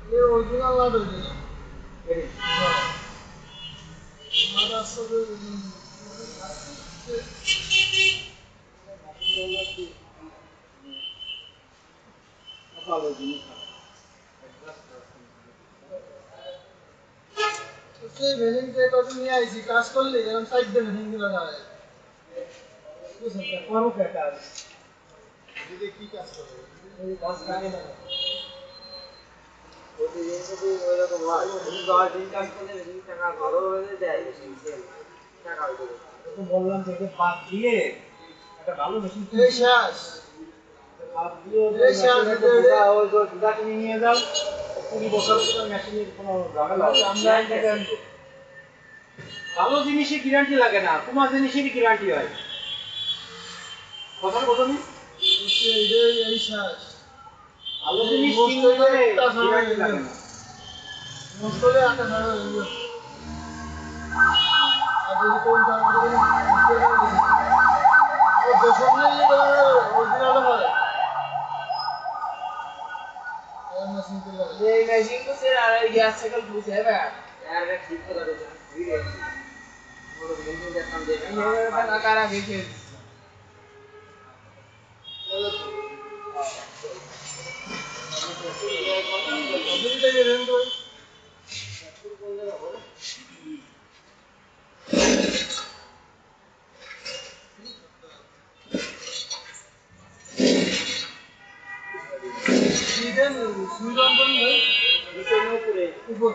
ये ओरिजिनल ना दे हमारा सब उससे वेलिंग के तो नहीं आई थी कास्ट कर ले हम साइड पे वेलिंग लगा है वो सब करो क्या कर ये की कास्ट कर ये कास्ट करने लगा वो तो ये सब वो लोग भाई बाहर दिन कास्ट करने वेलिंग টাকা ভালো হয়ে যায় টাকা হয়ে যায় তো বললাম যে বাদ দিয়ে একটা ভালো মেশিন এই শেষ বাদ দিয়ে এই শেষ এটা ওই যে গাড়ি নিয়ে যাও 20 বছর পর মেশিনের কোনো ঝামেলা আমরা এটা ভালো জিনিসের গ্যারান্টি লাগে না তোমার জিনিসেরই গ্যারান্টি হয় কথা বলো নি এই শেষ ভালো জিনিস কিনলে গ্যারান্টি লাগে না মুশকিলে আটা ধরে আর যদি কোন জায়গায় ও দেশনে অরিজিনাল হয় ये मैजिक को से आ रहा है गैस साइकिल पूछ है बे यार रे ठीक कर दे वीडियो और वीडियो देखना दे ये बना करा देखिए अभी तो ये रेंज भाई सीधे सुईदान बन गए नीचे ऊपर ऊपर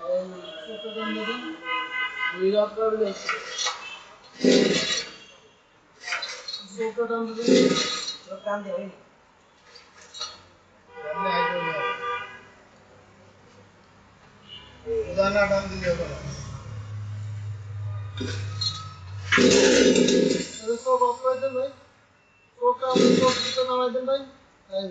और सुईदान बन नीला कर ले सुईदान बन सब काम दे भाई हमने आई तो दाना डाल दिया बड़ा अरे सब आपको दे भाई तो काम तो कितना नाम दे भाई आई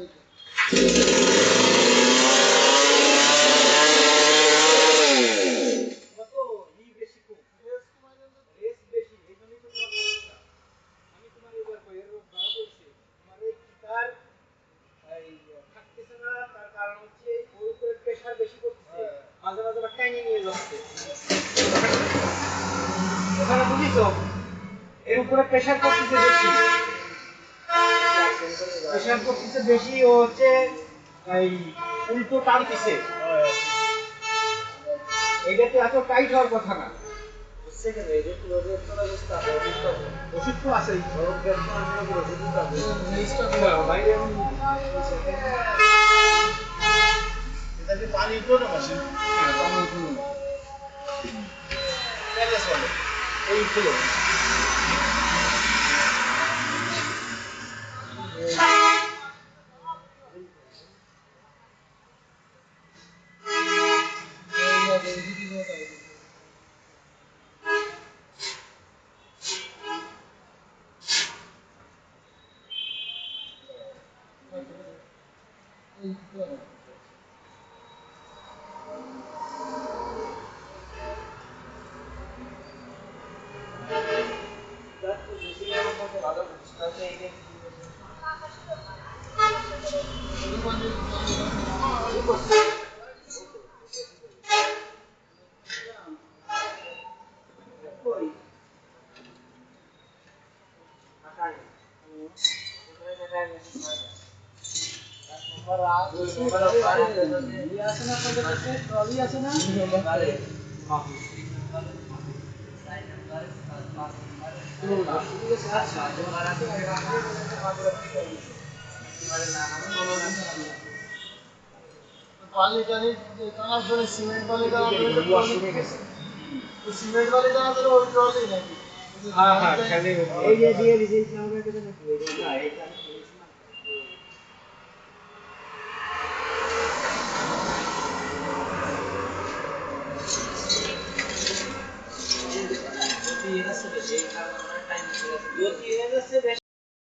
এর উপরে প্রেসার করতেছে বেশি প্রেসার করতেছে বেশি ও হচ্ছে এই উল্টো টানতেছে এটাতে এত টাইট হওয়ার কথা না বুঝছে কেন এই যে পুরো একটা অবস্থা ওষুধ তো আছেই বড় ব্যবসা আমরা করে ওষুধ আছে জিনিসটা বাইরে এটা কি পানি তো না মেশিন হ্যাঁ পানি তো না কেন চলে এই ফুলো पानी जाने कहाँ से सीमेंट वाले का तो सीमेंट वाले का तो वो ट्रॉली नहीं हाँ हाँ खाली ये दिए रिजल्ट ना होगा किधर ना एक ये से बेशे